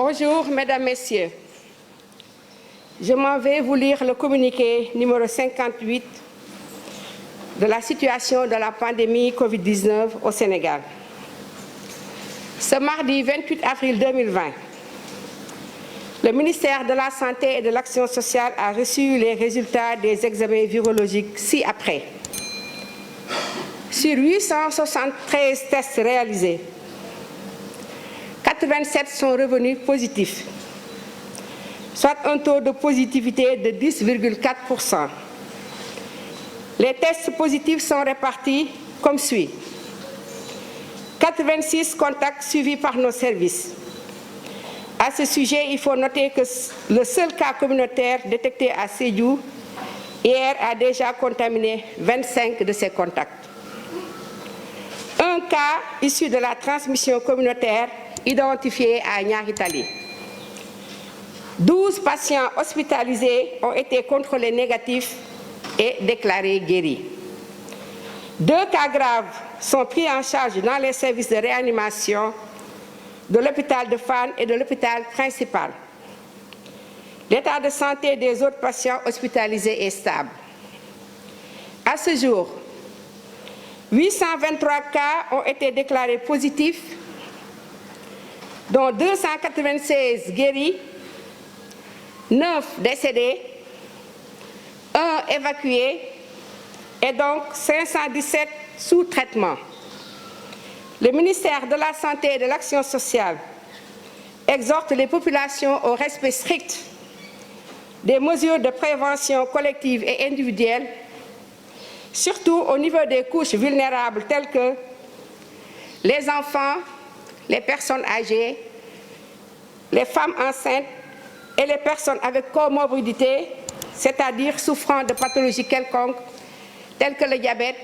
Bonjour, Mesdames, Messieurs. Je m'en vais vous lire le communiqué numéro 58 de la situation de la pandémie Covid-19 au Sénégal. Ce mardi 28 avril 2020, le ministère de la Santé et de l'Action sociale a reçu les résultats des examens virologiques ci-après. Sur 873 tests réalisés, 87 sont revenus positifs, soit un taux de positivité de 10,4%. Les tests positifs sont répartis comme suit. 86 contacts suivis par nos services. À ce sujet, il faut noter que le seul cas communautaire détecté à Sédhiou hier a déjà contaminé 25 de ses contacts. Un cas issu de la transmission communautaire identifié à Niary Tally. 12 patients hospitalisés ont été contrôlés négatifs et déclarés guéris. 2 cas graves sont pris en charge dans les services de réanimation de l'hôpital de Fann et de l'hôpital principal. L'état de santé des autres patients hospitalisés est stable. À ce jour, 823 cas ont été déclarés positifs, dont 296 guéris, 9 décédés, 1 évacué et donc 517 sous traitement. Le ministère de la Santé et de l'Action sociale exhorte les populations au respect strict des mesures de prévention collective et individuelle, surtout au niveau des couches vulnérables telles que les enfants, les personnes âgées, les femmes enceintes et les personnes avec comorbidité, c'est-à-dire souffrant de pathologies quelconques telles que le diabète,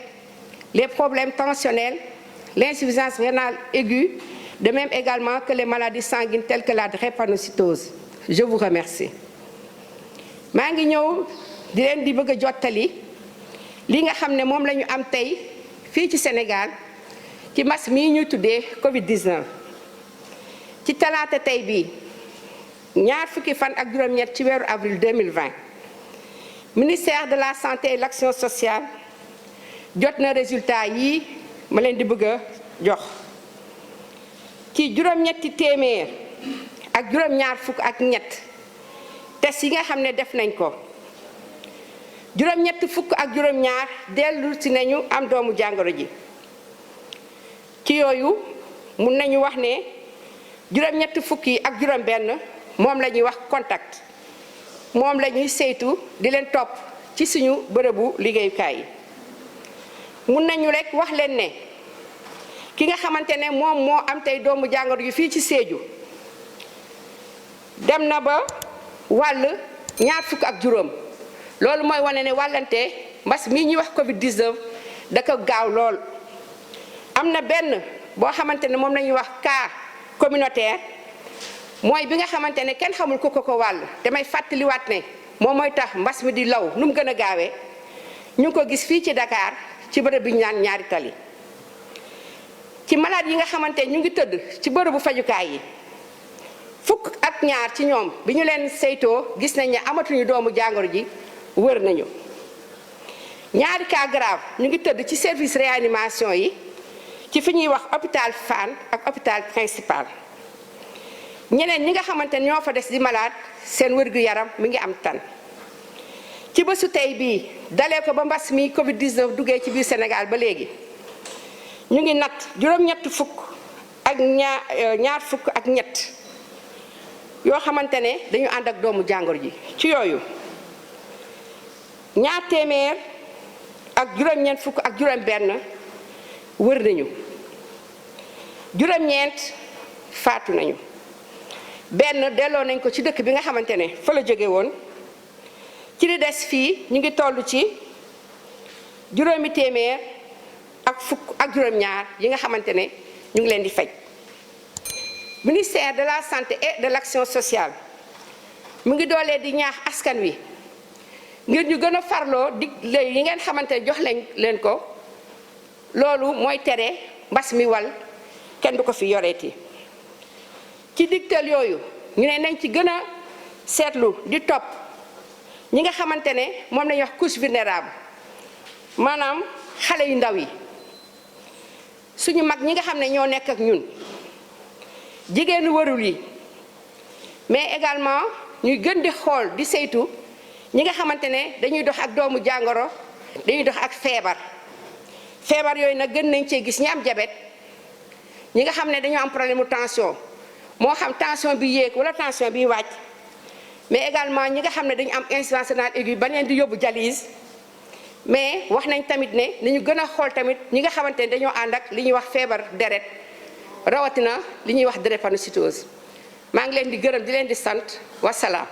les problèmes tensionnels, l'insuffisance rénale aiguë, de même également que les maladies sanguines telles que la drépanocytose. Je vous remercie. maa ngi ñëw di leen di bëgg a jottali li nga xam ne moom la ñu am tey fii ci Sénégal ci mbas mii ñuy tuddee Covid-19. ci talaata tey bii ñaar fukki fan ak juróom-ñett ci weeru avril 2020 ministère de la santé et de l'action sociale jot na résultat yii ma leen di bëgg a jox. ci juróom-ñetti téeméer ak juróom-ñaar fukk ak ñett test yi nga xam ne def nañ ko juróom-ñetti fukk ak juróom-ñaar dellu si nañu am doomu jàngoro ji. ci yooyu mun nañu wax ne juróom-ñetti fukk yi ak juróom-benn moom la ñuy wax contact moom la ñuy saytu di leen topp ci suñu bërëbu liggéeyukaay yi. mun nañu rek wax leen ne ki nga xamante ne moom moo am tey doomu jàngoro ji fii ci Sédhiou dem na ba wàll ñaar fukk ak juróom loolu mooy wane ne wàllante mbas mii ñuy wax Covid-19 da ko gaaw lool. am na benn boo xamante ne moom la ñuy wax cas communautaire mooy bi nga xamante ne kenn xamul ku ko wàll te may fàttaliwaat ne moom mooy tax mbas mi di law nu mu gën a gaawee ñu ngi ko gis fii ci Dakar ci bërëb bi ñu naan Niary Tally. ci malade yi nga xamante ñu ngi tëdd ci bërëbu fajukaay yi fukk ak ñaar ci ñoom bi ñu leen saytoo gis nañ ne amatuñu doomu jàngoro ji wër nañu. ñaari cas grave ñu ngi tëdd ci service réanimation yi ci fi ñuy wax hôpital Fann ak hôpital principal. ñeneen ñi nga xamante ne ñoo fa des di malade seen wér-gu-yaram mi ngi am tan. ci bésu tey bii dalee ko ba mbas mi Covid-19 duggee ci biir Sénégal ba léegi ñu ngi natt juróom-ñett fukk ak ñaar fukk ak ñett yoo xamante ne dañu ànd ak doomu jàngoro ji. ci yooyu ñaar téeméer ak juróom-ñeent fukk ak juróom-benn wër nañu juróom-ñeent faatu nañu benn delloo nañ ko ci dëkk bi nga xamante ne fa la jóge woon. ci li des fii ñu ngi toll ci juróomi téeméer ak fukk ak juróom-ñaar yi nga xamante ne ñu ngi leen di faj. ministère de la santé et de l'action sociale mu ngi doolee di ñaax askan wi ngir ñu gën a farloo dig yi ngeen xamante ne jox leen ko loolu mooy tere mbas mi wal kenn du ko fi yoreeti. ci digtal yooyu ñu ne nañ ci gën a seetlu di topp ñi nga xamante ne moom la ñuy wax couche vulnérable maanaam xale yu ndaw yi suñu mag ñi nga xam ne ñoo nekk ak ñun jigéenu warul yi mais également ñuy gën di xool di saytu ñi nga xamante ne dañuy dox ak doomu jàngoro dañuy dox ak feebar yooyu nag gën nañ cee gis ñi am diabète ñi nga xam ne dañoo am problème mu tension moo xam tension bi yéeg wala tension bi wàcc mais également ñi nga xam ne dañu am insuffisance rénale aiguë ba leen di yóbbu dialyse mais wax nañ tamit ne nañu gën a xool tamit ñi nga xamante ne dañoo ànd ak li ñuy wax feebar deret rawatina li ñuy wax drépanocytose maa ngi leen di gërëm di leen di sant wasalaam.